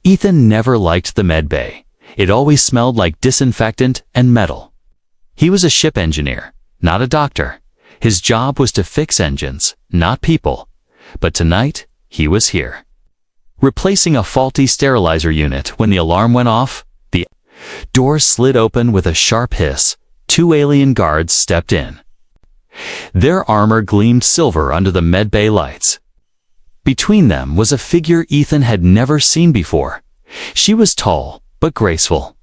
Ethan never liked the medbay. It always smelled like disinfectant and metal. He was a ship engineer, not a doctor. His job was to fix engines, not people. But tonight, he was here. Replacing a faulty sterilizer unit when the alarm went off, the door slid open with a sharp hiss. 2 alien guards stepped in. Their armor gleamed silver under the medbay lights. Between them was a figure Ethan had never seen before. She was tall, but graceful.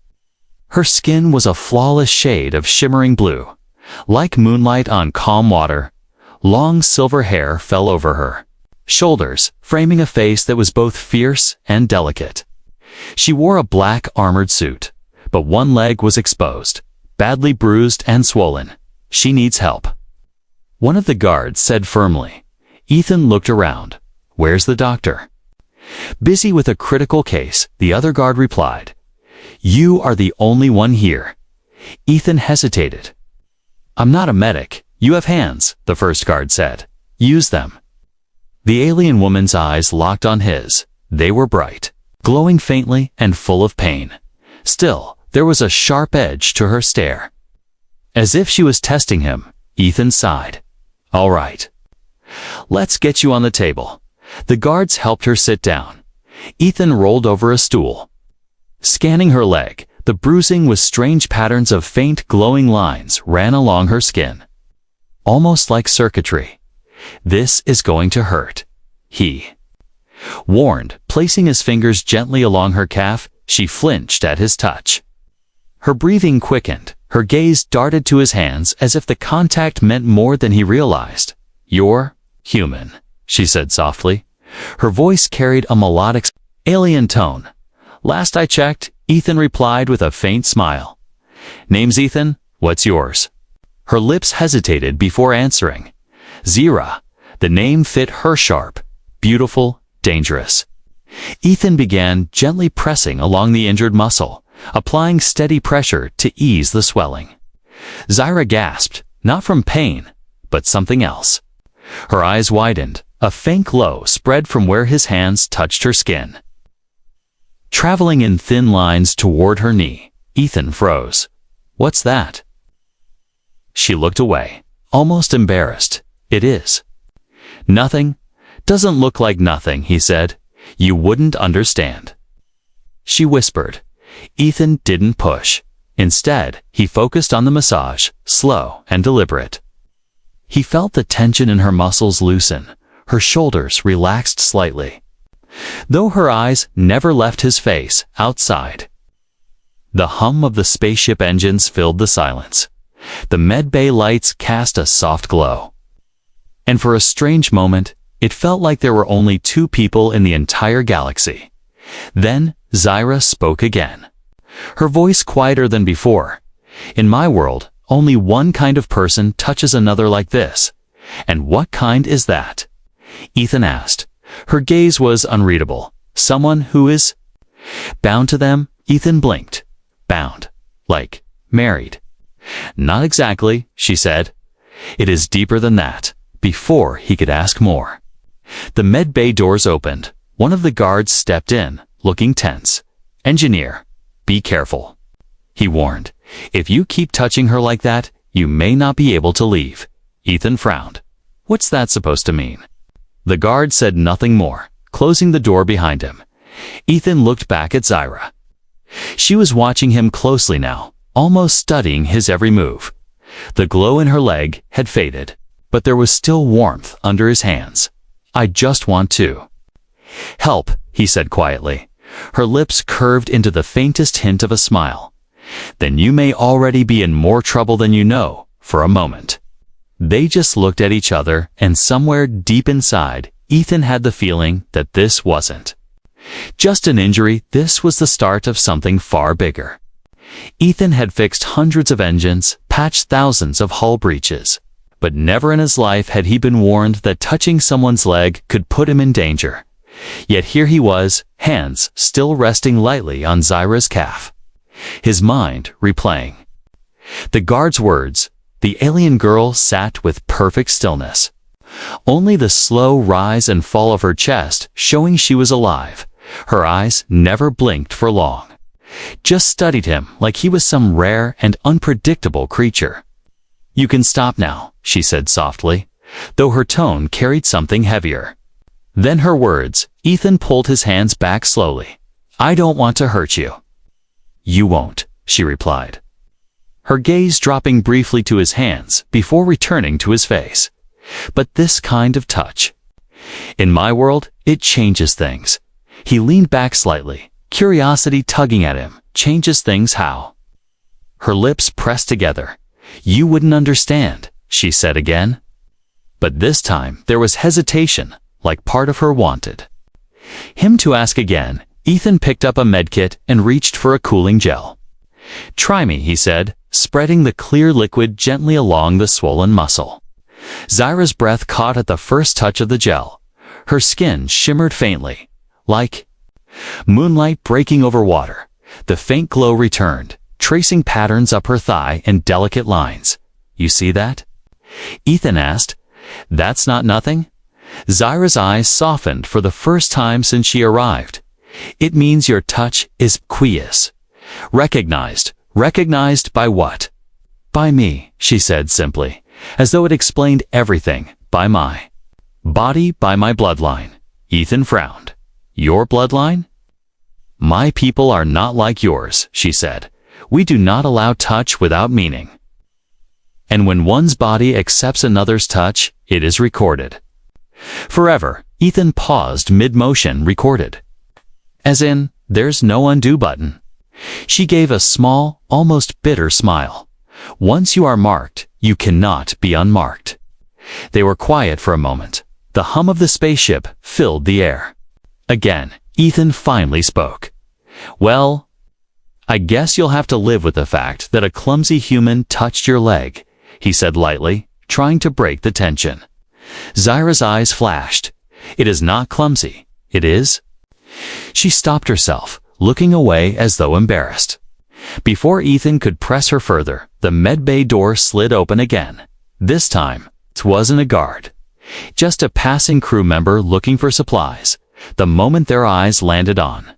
Her skin was a flawless shade of shimmering blue. Like moonlight on calm water, long silver hair fell over her shoulders, framing a face that was both fierce and delicate. She wore a black armored suit, but one leg was exposed, badly bruised and swollen. She needs help. One of the guards said firmly. Ethan looked around. Where's the doctor? Busy with a critical case, the other guard replied. You are the only one here. Ethan hesitated. I'm not a medic. You have hands, the first guard said. Use them. The alien woman's eyes locked on his. They were bright, glowing faintly and full of pain. Still, there was a sharp edge to her stare. As if she was testing him, Ethan sighed. All right. Let's get you on the table. The guards helped her sit down. Ethan rolled over a stool. Scanning her leg, the bruising with strange patterns of faint glowing lines ran along her skin. Almost like circuitry. This is going to hurt. He warned, placing his fingers gently along her calf. She flinched at his touch. Her breathing quickened. Her gaze darted to his hands as if the contact meant more than he realized. You're human, she said softly. Her voice carried a melodic, alien tone. Last I checked, Ethan replied with a faint smile. Name's Ethan, what's yours? Her lips hesitated before answering. Zira. The name fit her sharp, beautiful, dangerous. Ethan began gently pressing along the injured muscle, applying steady pressure to ease the swelling. Zira gasped, not from pain, but something else. Her eyes widened. A faint glow spread from where his hands touched her skin. Traveling in thin lines toward her knee, Ethan froze. What's that? She looked away, almost embarrassed. It is. Nothing. Doesn't look like nothing, he said. You wouldn't understand. She whispered. Ethan didn't push. Instead, he focused on the massage, slow and deliberate. He felt the tension in her muscles loosen. Her shoulders relaxed slightly. Though her eyes never left his face, outside. The hum of the spaceship engines filled the silence. The medbay lights cast a soft glow. And for a strange moment, it felt like there were only 2 people in the entire galaxy. Then, Zira spoke again. Her voice quieter than before. In my world, only one kind of person touches another like this. And what kind is that? Ethan asked. Her gaze was unreadable. Someone who is bound to them? Ethan blinked. Bound. Like married. Not exactly, she said. It is deeper than that. Before he could ask more. The medbay doors opened. One of the guards stepped in, looking tense. Engineer, be careful. He warned. If you keep touching her like that, you may not be able to leave. Ethan frowned. What's that supposed to mean? The guard said nothing more, closing the door behind him. Ethan looked back at Zira. She was watching him closely now, almost studying his every move. The glow in her leg had faded, but there was still warmth under his hands. I just want to help, he said quietly. Her lips curved into the faintest hint of a smile. Then you may already be in more trouble than you know, for a moment. They just looked at each other, and somewhere deep inside, Ethan had the feeling that this wasn't just an injury. This was the start of something far bigger. Ethan had fixed hundreds of engines, patched thousands of hull breaches, but never in his life had he been warned that touching someone's leg could put him in danger. Yet here he was, hands still resting lightly on Zira's calf. His mind replaying the guard's words. The alien girl sat with perfect stillness. Only the slow rise and fall of her chest showing she was alive, Her eyes never blinked for long. Just studied him like he was some rare and unpredictable creature. "You can stop now," she said softly, though her tone carried something heavier. Then her words, Ethan pulled his hands back slowly. "I don't want to hurt you." "You won't," she replied, her gaze dropping briefly to his hands before returning to his face. "But this kind of touch. In my world, it changes things." He leaned back slightly, curiosity tugging at him. "Changes things how?" Her lips pressed together. "You wouldn't understand," she said again. But this time there was hesitation, like part of her wanted him to ask again. Ethan picked up a medkit and reached for a cooling gel. "Try me," he said, spreading the clear liquid gently along the swollen muscle. Zyra's breath caught at the first touch of the gel. Her skin shimmered faintly, like moonlight breaking over water. The faint glow returned, tracing patterns up her thigh in delicate lines. "You see that?" Ethan asked. "That's not nothing?" Zyra's eyes softened for the first time since she arrived. "It means your touch is quies. Recognized. Recognized by what?" "By me," she said simply, as though it explained everything. "By my body, by my bloodline." Ethan frowned. "Your bloodline?" "My people are not like yours," she said. "We do not allow touch without meaning. And when one's body accepts another's touch, it is recorded. Forever." Ethan paused mid-motion. "Recorded? As in, there's no undo button?" She gave a small, almost bitter smile. "Once you are marked, you cannot be unmarked." They were quiet for a moment. The hum of the spaceship filled the air. Again, Ethan finally spoke. "Well, I guess you'll have to live with the fact that a clumsy human touched your leg," he said lightly, trying to break the tension. Zyra's eyes flashed. "It is not clumsy. It is." She stopped herself, looking away as though embarrassed. Before Ethan could press her further, the medbay door slid open again. This time, it wasn't a guard. Just a passing crew member looking for supplies, the moment their eyes landed on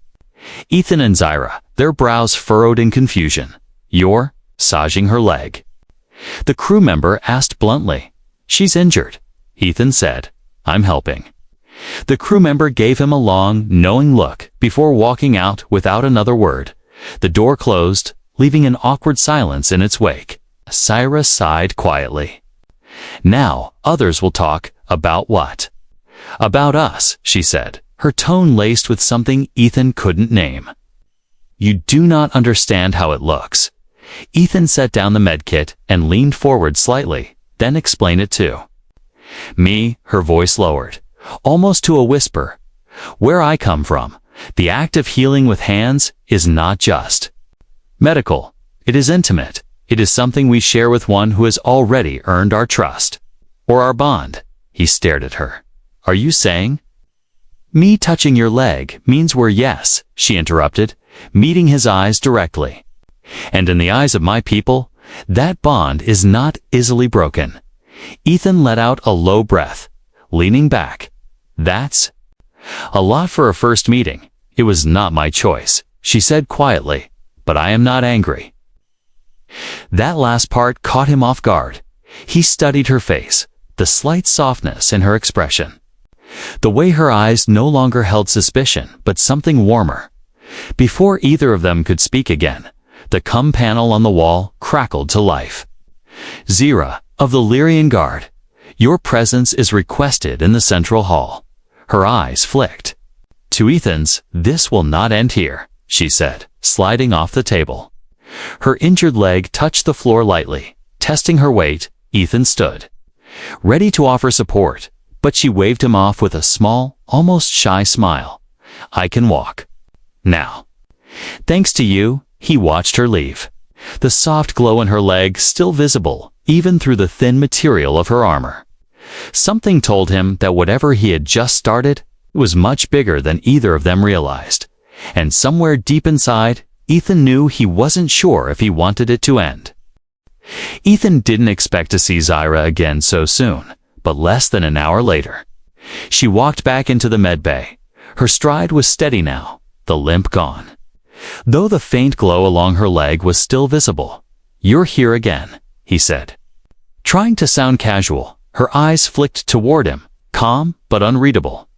Ethan and Zyra, their brows furrowed in confusion. "You're massaging her leg?" The crew member asked bluntly. "She's injured," Ethan said. "I'm helping." The crew member gave him a long, knowing look before walking out without another word. The door closed, leaving an awkward silence in its wake. Zyra sighed quietly. "Now, others will talk about what?" "About us," she said, her tone laced with something Ethan couldn't name. "You do not understand how it looks." Ethan set down the medkit and leaned forward slightly, then explained it too. "Me," her voice lowered, almost to a whisper. "Where I come from, the act of healing with hands is not just medical. It is intimate. It is something we share with one who has already earned our trust. Or our bond." He stared at her. "Are you saying?" "Me touching your leg means we're yes," she interrupted, meeting his eyes directly. "And in the eyes of my people, that bond is not easily broken." Ethan let out a low breath, leaning back. "That's a lot for a first meeting." "It was not my choice," she said quietly, "but I am not angry." That last part caught him off guard. He studied her face, the slight softness in her expression. The way her eyes no longer held suspicion, but something warmer. Before either of them could speak again, the cum panel on the wall crackled to life. "Zyra, of the Lyrian Guard, your presence is requested in the central hall." Her eyes flicked. To Ethan's, "This will not end here," she said, sliding off the table. Her injured leg touched the floor lightly. Testing her weight, Ethan stood, ready to offer support, but she waved him off with a small, almost shy smile. "I can walk now." "Thanks to you," he watched her leave. The soft glow in her leg still visible, even through the thin material of her armor. Something told him that whatever he had just started was much bigger than either of them realized. And somewhere deep inside, Ethan knew he wasn't sure if he wanted it to end. Ethan didn't expect to see Zyra again so soon, but less than an hour later. She walked back into the medbay, Her stride was steady now, the limp gone. Though the faint glow along her leg was still visible. "You're here again," he said. Trying to sound casual, her eyes flicked toward him, calm but unreadable.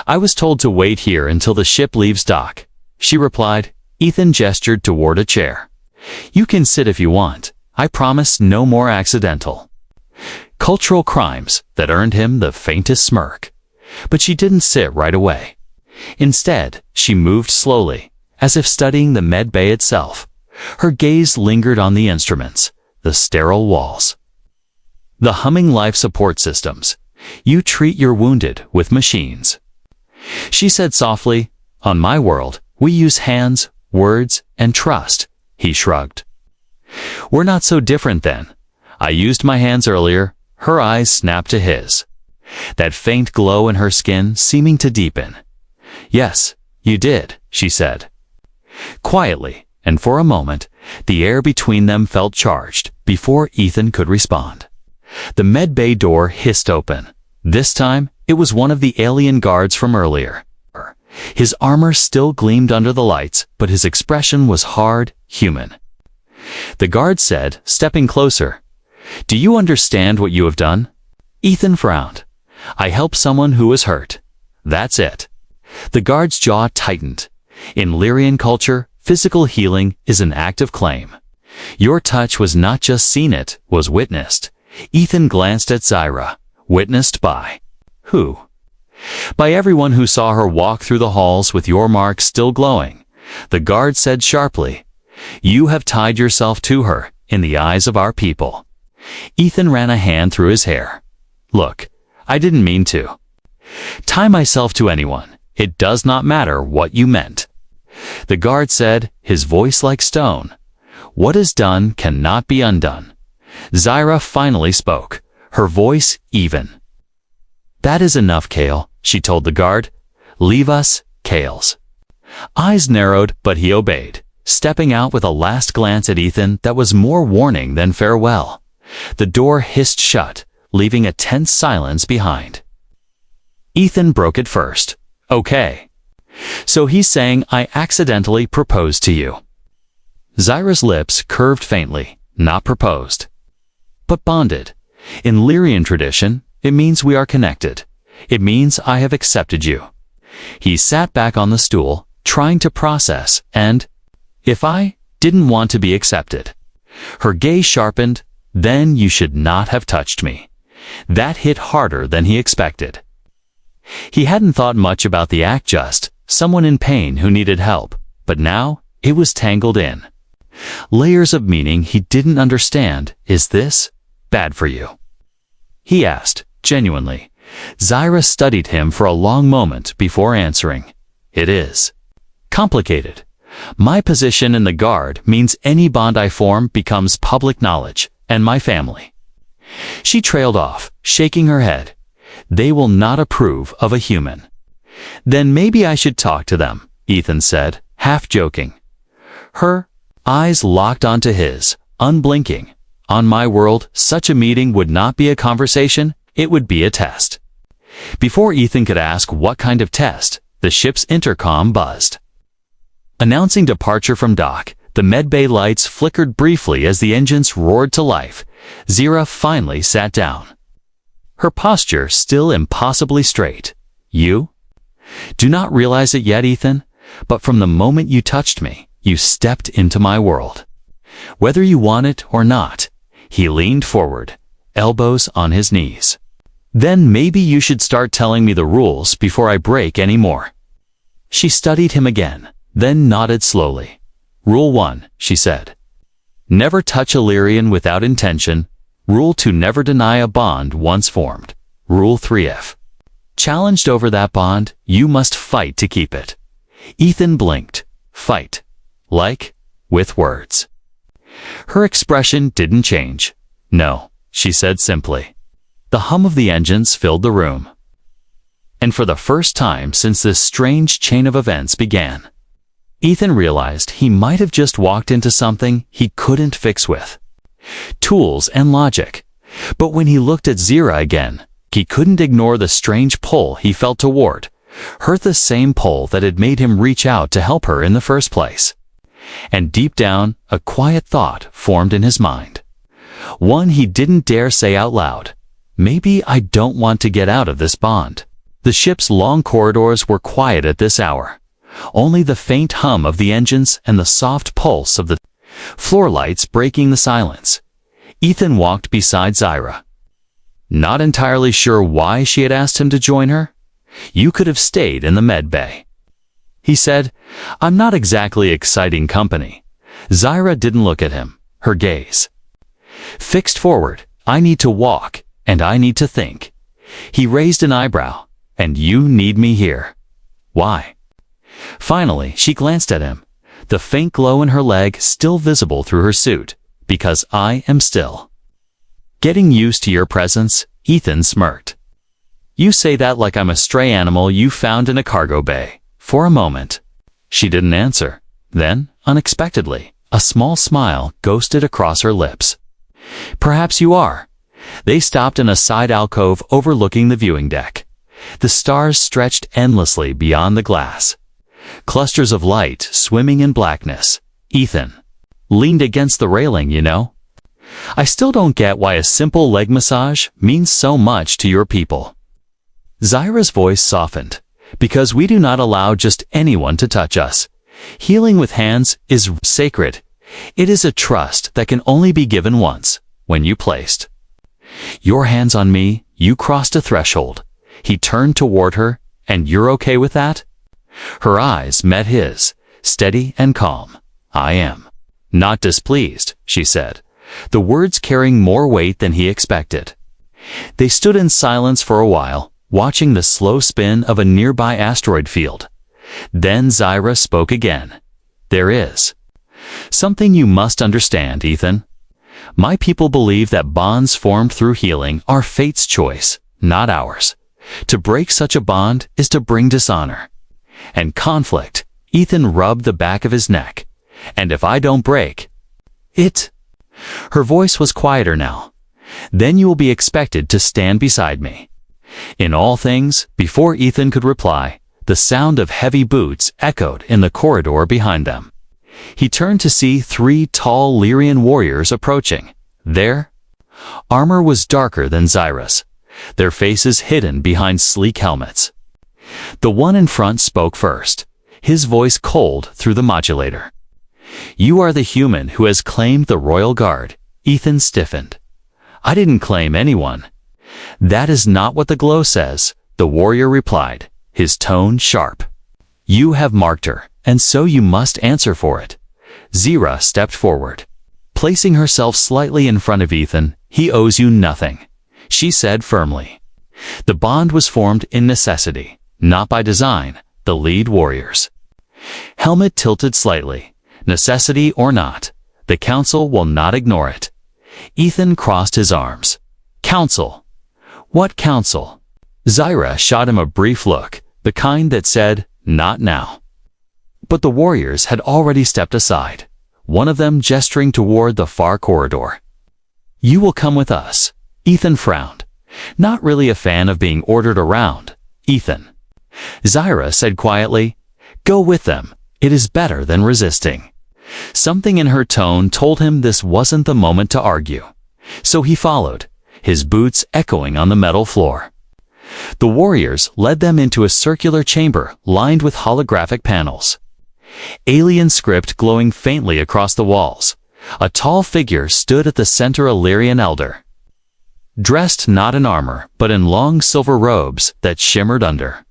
"I was told to wait here until the ship leaves dock," she replied. Ethan gestured toward a chair. "You can sit if you want. I promise no more accidental." Cultural crimes that earned him the faintest smirk. But she didn't sit right away. Instead, she moved slowly, as if studying the med bay itself. Her gaze lingered on the instruments, the sterile walls, the humming life support systems. "You treat your wounded with machines," she said softly. "On my world, we use hands, words, and trust." He shrugged. "We're not so different then. I used my hands earlier." Her eyes snapped to his, that faint glow in her skin seeming to deepen. "Yes, you did," she said. Quietly, and for a moment, the air between them felt charged before Ethan could respond. The med bay door hissed open. This time, it was one of the alien guards from earlier. His armor still gleamed under the lights, but his expression was hard, human. The guard said, stepping closer, "Do you understand what you have done?" Ethan frowned. "I helped someone who was hurt. That's it." The guard's jaw tightened. In Lyrian culture, physical healing is an act of claim. Your touch was not just seen, it was witnessed. Ethan glanced at Zyra. Witnessed by who? "By everyone who saw her walk through the halls with your mark still glowing," the guard said sharply. "You have tied yourself to her in the eyes of our people." Ethan ran a hand through his hair. "Look, I didn't mean to tie myself to anyone. It does not matter what you meant." The guard said, his voice like stone. "What is done cannot be undone." Zyra finally spoke, her voice even. "That is enough, Kale," she told the guard. "Leave us, Kales." Eyes narrowed, but he obeyed, stepping out with a last glance at Ethan that was more warning than farewell. The door hissed shut, leaving a tense silence behind. Ethan broke it first. "Okay. So he's saying I accidentally proposed to you." Zyra's lips curved faintly, not proposed, but bonded. In Lyrian tradition, it means we are connected. It means I have accepted you. He sat back on the stool, trying to process, and if I didn't want to be accepted. Her gaze sharpened. "Then you should not have touched me." That hit harder than he expected. He hadn't thought much about the act, just someone in pain who needed help, but now it was tangled in layers of meaning he didn't understand. "Is this bad for you?" he asked, genuinely. Zyra studied him for a long moment before answering. "It is complicated. My position in the guard means any bond I form becomes public knowledge, and my family." She trailed off, shaking her head. "They will not approve of a human." "Then maybe I should talk to them," Ethan said, half joking. Her eyes locked onto his, unblinking. "On my world, such a meeting would not be a conversation, it would be a test." Before Ethan could ask what kind of test, the ship's intercom buzzed, announcing departure from dock. The medbay lights flickered briefly as the engines roared to life. Zyra finally sat down, her posture still impossibly straight. "You do not realize it yet, Ethan, but from the moment you touched me, you stepped into my world. Whether you want it or not." He leaned forward, elbows on his knees. "Then maybe you should start telling me the rules before I break any more." She studied him again, then nodded slowly. "Rule 1, she said. "Never touch a Lyrian without intention." Rule 2, never deny a bond once formed. Rule 3, if challenged over that bond, you must fight to keep it. Ethan blinked. Fight. Like, with words. Her expression didn't change. "No," she said simply. The hum of the engines filled the room. And for the first time since this strange chain of events began, Ethan realized he might have just walked into something he couldn't fix with tools and logic. But when he looked at Zyra again, he couldn't ignore the strange pull he felt toward hurt the same pull that had made him reach out to help her in the first place. And deep down, a quiet thought formed in his mind. One he didn't dare say out loud. Maybe I don't want to get out of this bond. The ship's long corridors were quiet at this hour. Only the faint hum of the engines and the soft pulse of the floor lights breaking the silence. Ethan walked beside Zyra. Not entirely sure why she had asked him to join her. You could have stayed in the med bay. He said, I'm not exactly exciting company. Zyra didn't look at him, her gaze fixed forward. I need to walk, and I need to think. He raised an eyebrow. And you need me here. Why? Finally, she glanced at him, the faint glow in her leg still visible through her suit. Because I am still getting used to your presence, Ethan smirked. You say that like I'm a stray animal you found in a cargo bay. For a moment, she didn't answer. Then, unexpectedly, a small smile ghosted across her lips. Perhaps you are. They stopped in a side alcove overlooking the viewing deck. The stars stretched endlessly beyond the glass. Clusters of light swimming in blackness. Ethan leaned against the railing, you know. I still don't get why a simple leg massage means so much to your people. Zyra's voice softened. Because we do not allow just anyone to touch us. Healing with hands is sacred. It is a trust that can only be given once, when you placed your hands on me, you crossed a threshold. He turned toward her, and you're okay with that? Her eyes met his, steady and calm. I am not displeased, she said, the words carrying more weight than he expected. They stood in silence for a while, watching the slow spin of a nearby asteroid field. Then Zyra spoke again. There is something you must understand, Ethan. My people believe that bonds formed through healing are fate's choice, not ours. To break such a bond is to bring dishonor and conflict. Ethan rubbed the back of his neck. And if I don't break it, her voice was quieter now, then you will be expected to stand beside me. In all things, before Ethan could reply, the sound of heavy boots echoed in the corridor behind them. He turned to see 3 tall Lyrian warriors approaching. Their armor was darker than Zyra's, their faces hidden behind sleek helmets. The one in front spoke first, his voice cold through the modulator. You are the human who has claimed the royal guard. Ethan stiffened. I didn't claim anyone. That is not what the glow says, the warrior replied, his tone sharp. You have marked her, and so you must answer for it. Zyra stepped forward. Placing herself slightly in front of Ethan, he owes you nothing, she said firmly. The bond was formed in necessity, not by design, the lead warriors. Helmet tilted slightly. Necessity or not, the council will not ignore it. Ethan crossed his arms. Council? What council? Zyra shot him a brief look, the kind that said, not now. But the warriors had already stepped aside, one of them gesturing toward the far corridor. You will come with us. Ethan frowned. Not really a fan of being ordered around, Ethan. Zyra said quietly, go with them. It is better than resisting. Something in her tone told him this wasn't the moment to argue. So he followed, his boots echoing on the metal floor. The warriors led them into a circular chamber lined with holographic panels. Alien script glowing faintly across the walls. A tall figure stood at the center, a Lyrian elder. Dressed not in armor, but in long silver robes that shimmered under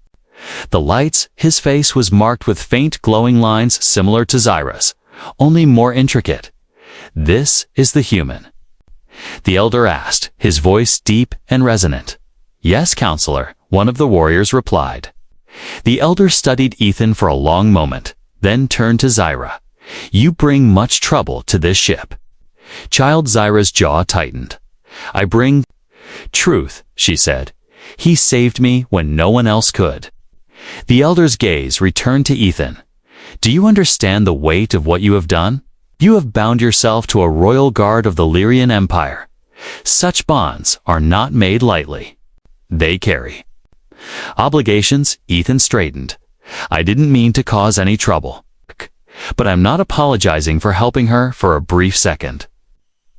the lights, his face was marked with faint glowing lines similar to Zyra's, only more intricate. This is the human? The elder asked, his voice deep and resonant. Yes, counselor, one of the warriors replied. The elder studied Ethan for a long moment, then turned to Zyra. You bring much trouble to this ship. Child Zyra's jaw tightened. I bring truth, she said. He saved me when no one else could. The elder's gaze returned to Ethan. Do you understand the weight of what you have done? You have bound yourself to a royal guard of the Lyrian Empire. Such bonds are not made lightly. They carry Obligations, Ethan straightened. I didn't mean to cause any trouble. But I'm not apologizing for helping her for a brief second.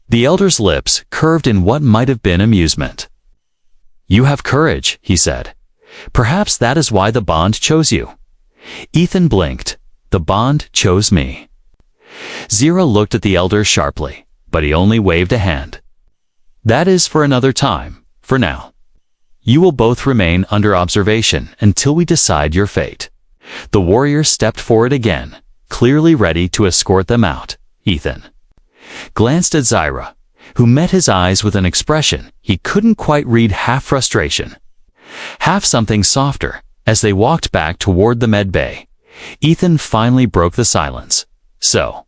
The elder's lips curved in what might have been amusement. You have courage, he said. Perhaps that is why the bond chose you. Ethan blinked. The bond chose me. Zira looked at the elder sharply, but he only waved a hand. That is for another time, for now. You will both remain under observation until we decide your fate. The warrior stepped forward again, clearly ready to escort them out. Ethan glanced at Zira, who met his eyes with an expression he couldn't quite read, half frustration, half something softer. As they walked back toward the med bay, Ethan finally broke the silence. So,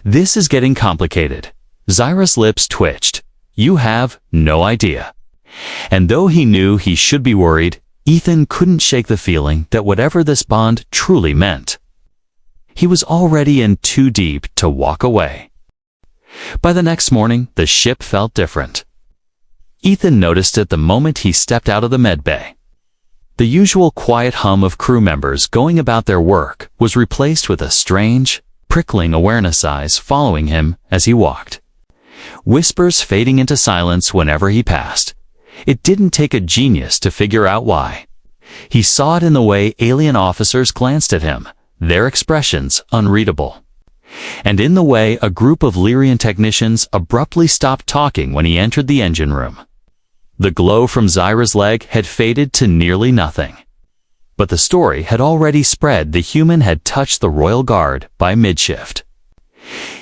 this is getting complicated. Zira's lips twitched. You have no idea. And though he knew he should be worried, Ethan couldn't shake the feeling that whatever this bond truly meant, he was already in too deep to walk away. By the next morning, the ship felt different. Ethan noticed it the moment he stepped out of the med bay. The usual quiet hum of crew members going about their work was replaced with a strange, prickling awareness eyes following him as he walked. Whispers fading into silence whenever he passed. It didn't take a genius to figure out why. He saw it in the way alien officers glanced at him, their expressions unreadable. And in the way a group of Lyrian technicians abruptly stopped talking when he entered the engine room. The glow from Zira's leg had faded to nearly nothing. But the story had already spread. The human had touched the Royal Guard by mid-shift.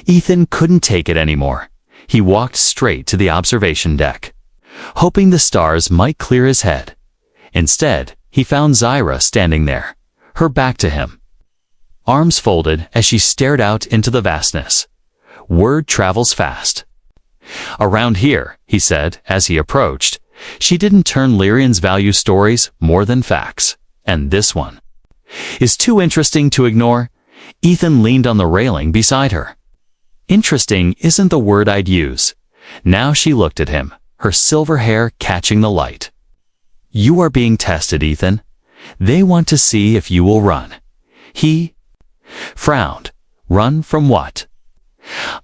Ethan couldn't take it anymore. He walked straight to the observation deck, hoping the stars might clear his head. Instead, he found Zira standing there, her back to him, arms folded as she stared out into the vastness. Word travels fast. Around here, he said as he approached, she didn't turn Lyrians value stories more than facts. And this one is too interesting to ignore. Ethan leaned on the railing beside her. Interesting isn't the word I'd use. Now she looked at him, her silver hair catching the light. You are being tested, Ethan. They want to see if you will run. He frowned. Run from what?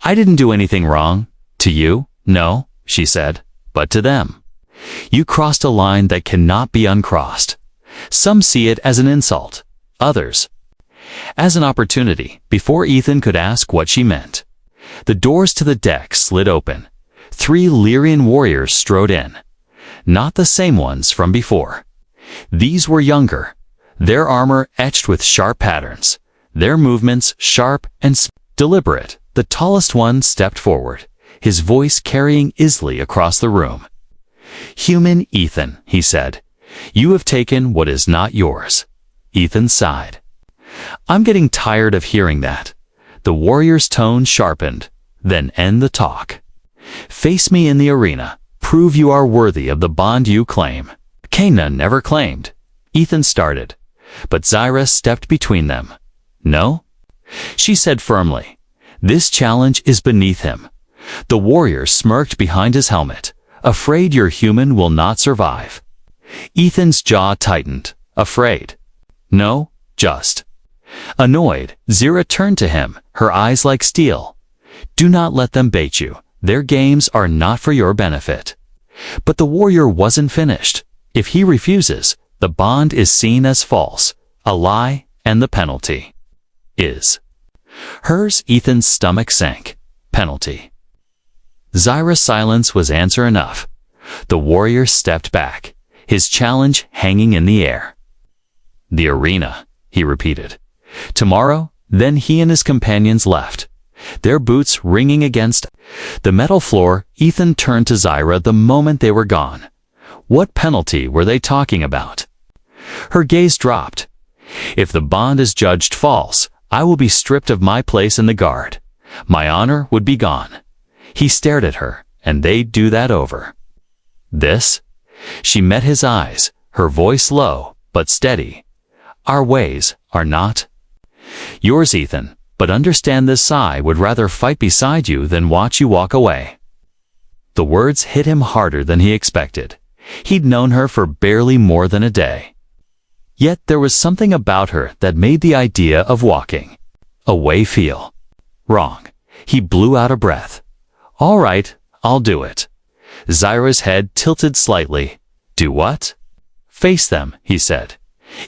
I didn't do anything wrong. To you? No, she said, but to them. You crossed a line that cannot be uncrossed. Some see it as an insult, others as an opportunity. Before Ethan could ask what she meant, the doors to the deck slid open. 3 Lyrian warriors strode in. Not the same ones from before. These were younger, their armor etched with sharp patterns, their movements sharp and deliberate. The tallest one stepped forward, his voice carrying easily across the room. Human Ethan, he said, you have taken what is not yours. Ethan sighed. I'm getting tired of hearing that. The warrior's tone sharpened. Then end the talk. Face me in the arena. Prove you are worthy of the bond you claim. Cana never claimed. Ethan started, but Zira stepped between them. No? She said firmly. This challenge is beneath him. The warrior smirked behind his helmet, afraid your human will not survive. Ethan's jaw tightened. Afraid? No, just annoyed. Zira turned to him, her eyes like steel. Do not let them bait you. Their games are not for your benefit. But the warrior wasn't finished. If he refuses, the bond is seen as false, a lie, and the penalty is hers. Ethan's stomach sank. Penalty. Zira's silence was answer enough. The warrior stepped back, his challenge hanging in the air. The arena, he repeated. Tomorrow, then he and his companions left, their boots ringing against the metal floor. Ethan turned to Zira the moment they were gone. What penalty were they talking about? Her gaze dropped. If the bond is judged false, I will be stripped of my place in the guard. My honor would be gone. He stared at her, and they'd do that over. This? She met his eyes, her voice low, but steady. Our ways are not yours, Ethan, but understand this Sci would rather fight beside you than watch you walk away. The words hit him harder than he expected. He'd known her for barely more than a day. Yet there was something about her that made the idea of walking away feel wrong. He blew out a breath. "All right, I'll do it." Zyra's head tilted slightly. "Do what?" "Face them," he said.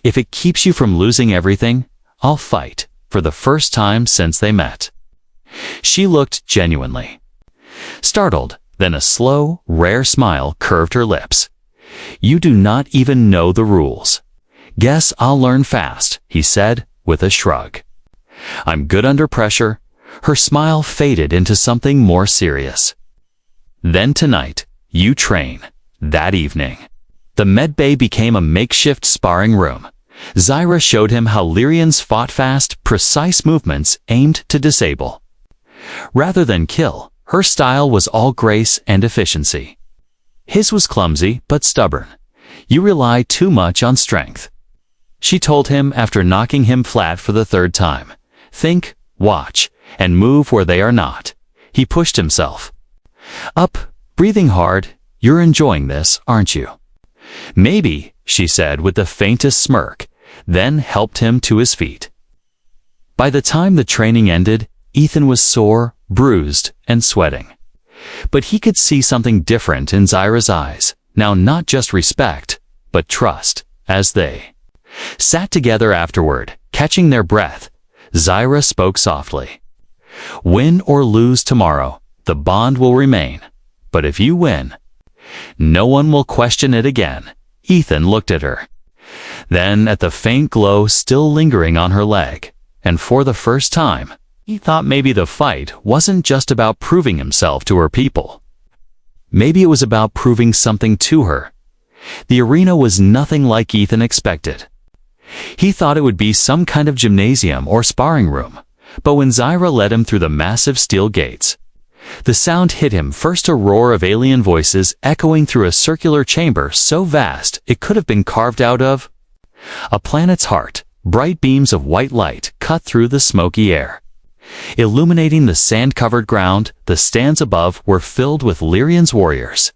"If it keeps you from losing everything, I'll fight," for the first time since they met. She looked genuinely startled, then a slow, rare smile curved her lips. "You do not even know the rules." "Guess I'll learn fast," he said, with a shrug. "I'm good under pressure." Her smile faded into something more serious. "Then tonight, you train." That evening, the medbay became a makeshift sparring room. Zyra showed him how Lyrians fought fast, precise movements aimed to disable. Rather than kill, her style was all grace and efficiency. His was clumsy but stubborn. "You rely too much on strength," she told him after knocking him flat for the third time. "Think, watch, and move where they are not." He pushed himself up, breathing hard. "You're enjoying this, aren't you?" "Maybe," she said with the faintest smirk, then helped him to his feet. By the time the training ended, Ethan was sore, bruised, and sweating. But he could see something different in Zyra's eyes, now not just respect, but trust, as they sat together afterward, catching their breath. Zyra spoke softly. "Win or lose tomorrow, the bond will remain. But if you win, no one will question it again." Ethan looked at her, then at the faint glow still lingering on her leg, and for the first time, he thought maybe the fight wasn't just about proving himself to her people. Maybe it was about proving something to her. The arena was nothing like Ethan expected. He thought it would be some kind of gymnasium or sparring room, but when Zyra led him through the massive steel gates, the sound hit him first, a roar of alien voices echoing through a circular chamber so vast it could have been carved out of a planet's heart. Bright beams of white light cut through the smoky air, illuminating the sand-covered ground. The stands above were filled with Lyrian's warriors.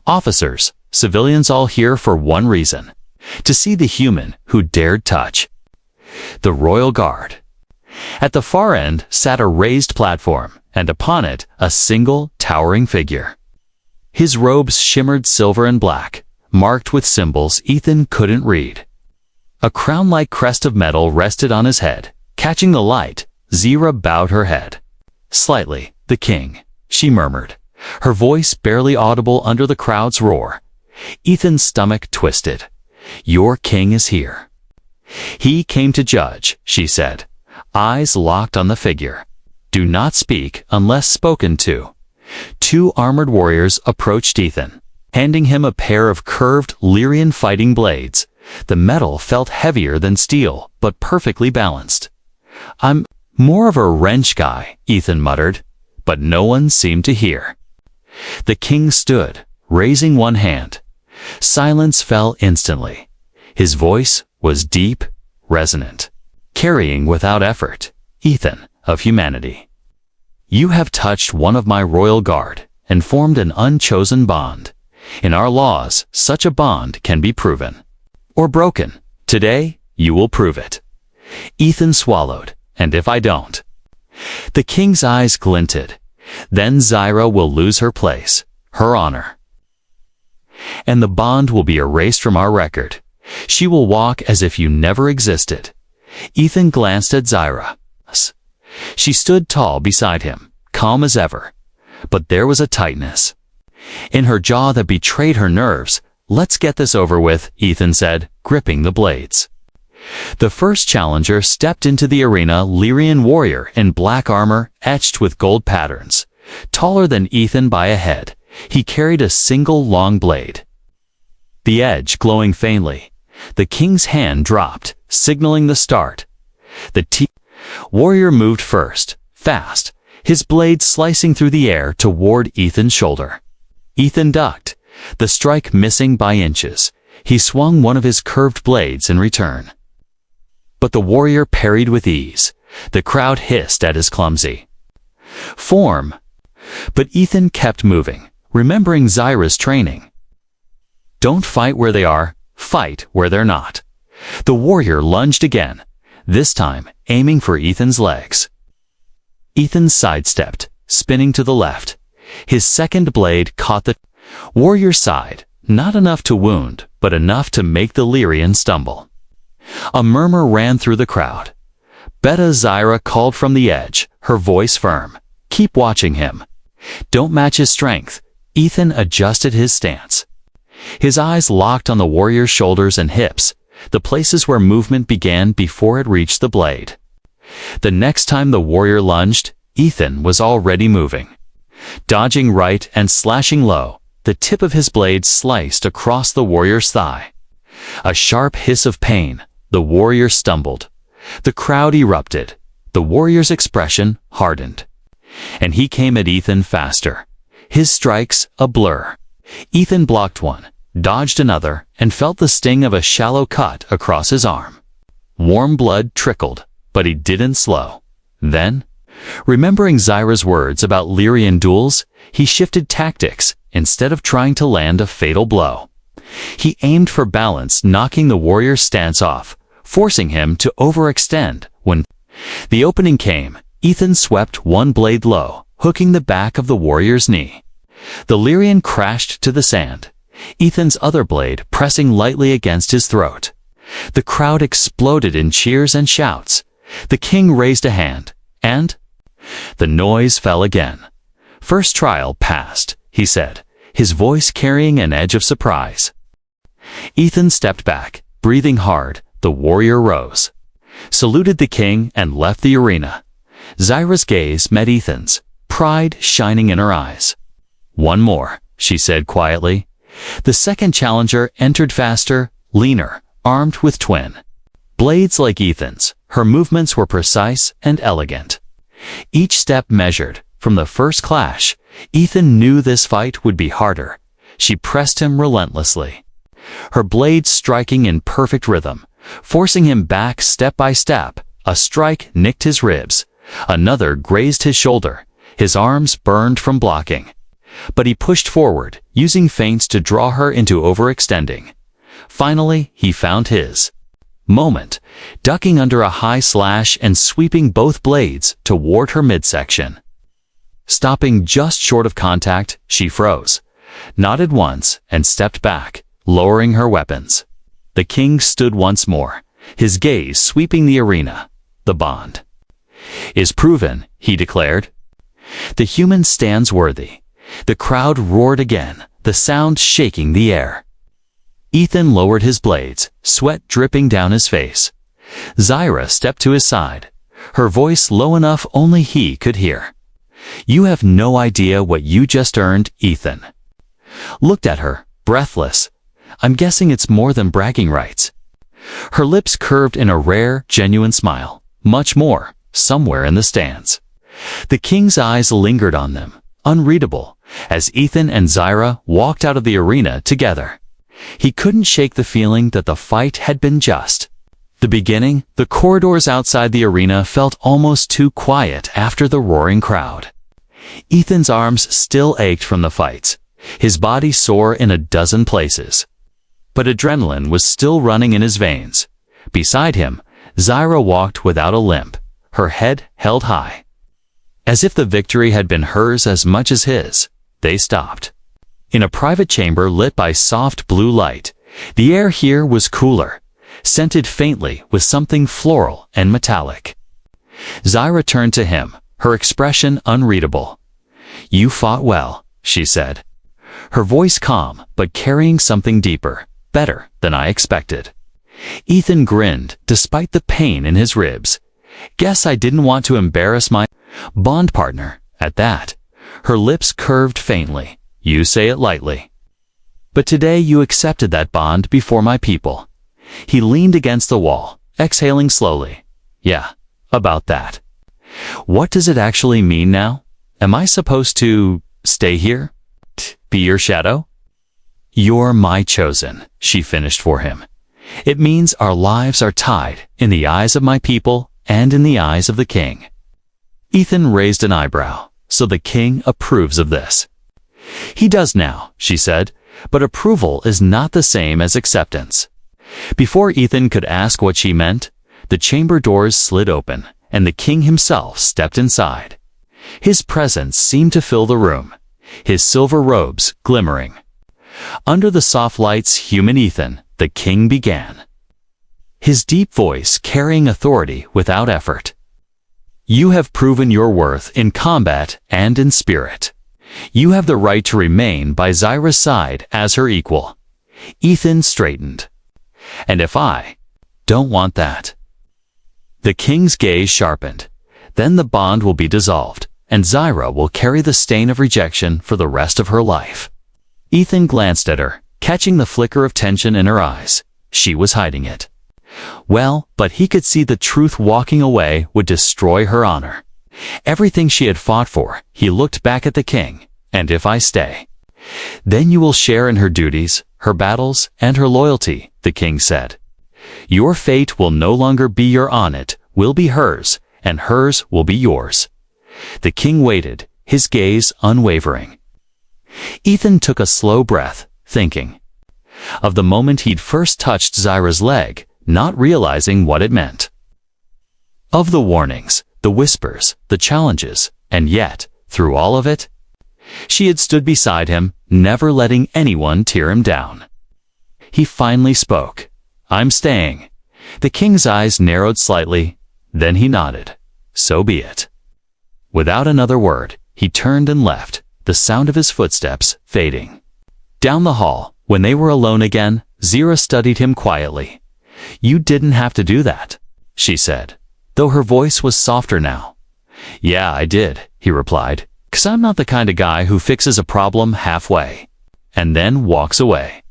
Officers, civilians, all here for one reason: to see the human who dared touch the royal guard. At the far end sat a raised platform, and upon it a single, towering figure. His robes shimmered silver and black, marked with symbols Ethan couldn't read. A crown-like crest of metal rested on his head. Catching the light, Zyra bowed her head slightly. "The king," she murmured, her voice barely audible under the crowd's roar. Ethan's stomach twisted. "Your king is here. He came to judge," she said, eyes locked on the figure. "Do not speak unless spoken to." Two armored warriors approached Ethan, handing him a pair of curved Lyrian fighting blades. The metal felt heavier than steel, but perfectly balanced. "I'm more of a wrench guy," Ethan muttered, but no one seemed to hear. The king stood, raising one hand. Silence fell instantly. His voice was deep, resonant, carrying without effort. "Ethan, of humanity, you have touched one of my royal guard and formed an unchosen bond. In our laws, such a bond can be proven or broken. Today, you will prove it." Ethan swallowed. "And if I don't?" The king's eyes glinted. "Then Zyra will lose her place, her honor, and the bond will be erased from our record. She will walk as if you never existed." Ethan glanced at Zyra. She stood tall beside him, calm as ever, but there was a tightness in her jaw that betrayed her nerves. "Let's get this over with," Ethan said, gripping the blades. The first challenger stepped into the arena, Lyrian warrior in black armor etched with gold patterns. Taller than Ethan by a head, he carried a single long blade, the edge glowing faintly. The king's hand dropped, signaling the start. The warrior moved first, fast, his blade slicing through the air toward Ethan's shoulder. Ethan ducked, the strike missing by inches. He swung one of his curved blades in return, but the warrior parried with ease. The crowd hissed at his clumsy form, but Ethan kept moving, remembering Zyra's training. Don't fight where they are, fight where they're not. The warrior lunged again, this time aiming for Ethan's legs. Ethan sidestepped, spinning to the left. His second blade caught the warrior's side, not enough to wound, but enough to make the Lyrian stumble. A murmur ran through the crowd. Beta Zyra called from the edge, her voice firm. Keep watching him. Don't match his strength. Ethan adjusted his stance. His eyes locked on the warrior's shoulders and hips, the places where movement began before it reached the blade. The next time the warrior lunged, Ethan was already moving. Dodging right and slashing low, the tip of his blade sliced across the warrior's thigh. A sharp hiss of pain, the warrior stumbled. The crowd erupted. The warrior's expression hardened. And he came at Ethan faster. His strikes a blur. Ethan blocked one, dodged another, and felt the sting of a shallow cut across his arm. Warm blood trickled, but he didn't slow. Then, remembering Zyra's words about Lyrian duels, he shifted tactics instead of trying to land a fatal blow. He aimed for balance, knocking the warrior's stance off, forcing him to overextend. When the opening came, Ethan swept one blade low, hooking the back of the warrior's knee. The Lyrian crashed to the sand, Ethan's other blade pressing lightly against his throat. The crowd exploded in cheers and shouts. The king raised a hand, and the noise fell again. First trial passed, he said, his voice carrying an edge of surprise. Ethan stepped back, breathing hard. The warrior rose, saluted the king, and left the arena. Zyra's gaze met Ethan's, pride shining in her eyes. One more, she said quietly. The second challenger entered faster, leaner, armed with twin blades like Ethan's. Her movements were precise and elegant. Each step measured. From the first clash, Ethan knew this fight would be harder. She pressed him relentlessly, her blades striking in perfect rhythm, forcing him back step by step. A strike nicked his ribs. Another grazed his shoulder. His arms burned from blocking. But he pushed forward, using feints to draw her into overextending. Finally, he found his moment, ducking under a high slash and sweeping both blades toward her midsection. Stopping just short of contact, she froze, nodded once, and stepped back, lowering her weapons. The king stood once more, his gaze sweeping the arena. The bond is proven, he declared. The human stands worthy. The crowd roared again, the sound shaking the air. Ethan lowered his blades, sweat dripping down his face. Zyra stepped to his side, her voice low enough only he could hear. You have no idea what you just earned, Ethan. Looked at her, breathless. I'm guessing it's more than bragging rights. Her lips curved in a rare, genuine smile. Much more, somewhere in the stands. The king's eyes lingered on them, unreadable, as Ethan and Zyra walked out of the arena together. He couldn't shake the feeling that the fight had been just. The beginning, the corridors outside the arena felt almost too quiet after the roaring crowd. Ethan's arms still ached from the fights, his body sore in a dozen places. But adrenaline was still running in his veins. Beside him, Zyra walked without a limp, her head held high. As if the victory had been hers as much as his, they stopped. In a private chamber lit by soft blue light, the air here was cooler, scented faintly with something floral and metallic. Zyra turned to him, her expression unreadable. You fought well, she said, her voice calm but carrying something deeper, better than I expected. Ethan grinned despite the pain in his ribs. Guess I didn't want to embarrass my bond partner at that. Her lips curved faintly. You say it lightly. But today you accepted that bond before my people. He leaned against the wall, exhaling slowly. Yeah, about that. What does it actually mean now? Am I supposed to stay here? Be your shadow? You're my chosen, she finished for him. It means our lives are tied in the eyes of my people and in the eyes of the king. Ethan raised an eyebrow. So the king approves of this. He does now, she said, But approval is not the same as acceptance. Before Ethan could ask what she meant, the chamber doors slid open, and the king himself stepped inside. His presence seemed to fill the room, his silver robes glimmering. Under the soft lights, human Ethan, the king began, his deep voice carrying authority without effort. You have proven your worth in combat and in spirit. You have the right to remain by Zyra's side as her equal. Ethan straightened. And if I don't want that? The king's gaze sharpened. Then the bond will be dissolved, and Zyra will carry the stain of rejection for the rest of her life. Ethan glanced at her, catching the flicker of tension in her eyes. She was hiding it. Well, but he could see the truth. Walking away would destroy her honor. Everything she had fought for. He looked back at the king. And if I stay, then you will share in her duties, her battles, and her loyalty, the king said. Your fate will no longer be your own, it will be hers, and hers will be yours. The king waited, his gaze unwavering. Ethan took a slow breath, thinking of the moment he'd first touched Zyra's leg, not realizing what it meant. Of the warnings, the whispers, the challenges, and yet, through all of it, she had stood beside him, never letting anyone tear him down. He finally spoke. I'm staying. The king's eyes narrowed slightly, then he nodded. So be it. Without another word, he turned and left, the sound of his footsteps fading. Down the hall, when they were alone again, Zyra studied him quietly. You didn't have to do that, she said, though her voice was softer now. Yeah, I did, he replied, 'cause I'm not the kind of guy who fixes a problem halfway and then walks away.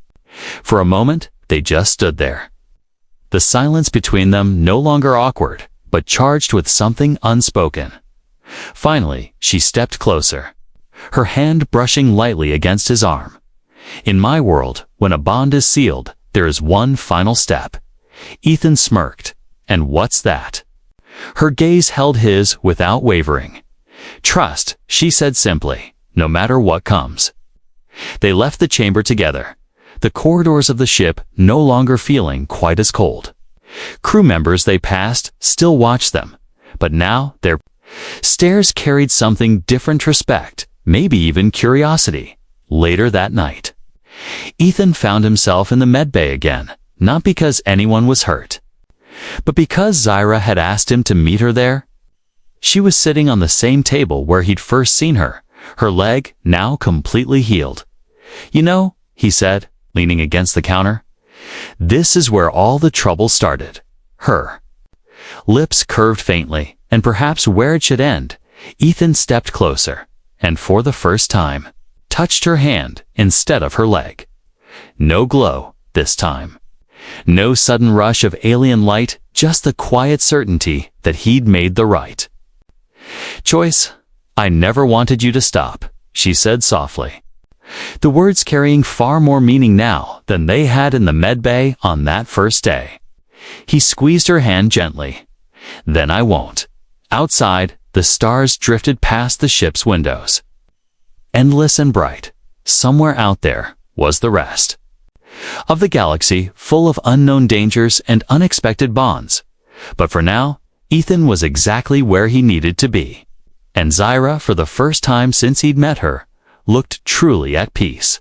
For a moment, they just stood there. The silence between them no longer awkward, but charged with something unspoken. Finally, she stepped closer, her hand brushing lightly against his arm. In my world, when a bond is sealed, there is one final step. Ethan smirked. And what's that? Her gaze held his without wavering. Trust, she said simply, no matter what comes. They left the chamber together, the corridors of the ship no longer feeling quite as cold. Crew members they passed still watched them, but now their stares carried something different, respect, maybe even curiosity. Later that night, Ethan found himself in the medbay again, not because anyone was hurt, but because Zyra had asked him to meet her there. She was sitting on the same table where he'd first seen her, her leg now completely healed. You know, he said, leaning against the counter, this is where all the trouble started. Her lips curved faintly, and perhaps where it should end. Ethan stepped closer, and for the first time, touched her hand instead of her leg. No glow this time. No sudden rush of alien light, just the quiet certainty that he'd made the right choice. I never wanted you to stop, she said softly, the words carrying far more meaning now than they had in the medbay on that first day. He squeezed her hand gently. Then I won't. Outside, the stars drifted past the ship's windows. Endless and bright. Somewhere out there was the rest of the galaxy, full of unknown dangers and unexpected bonds. But for now, Ethan was exactly where he needed to be. And Zyra, for the first time since he'd met her, looked truly at peace.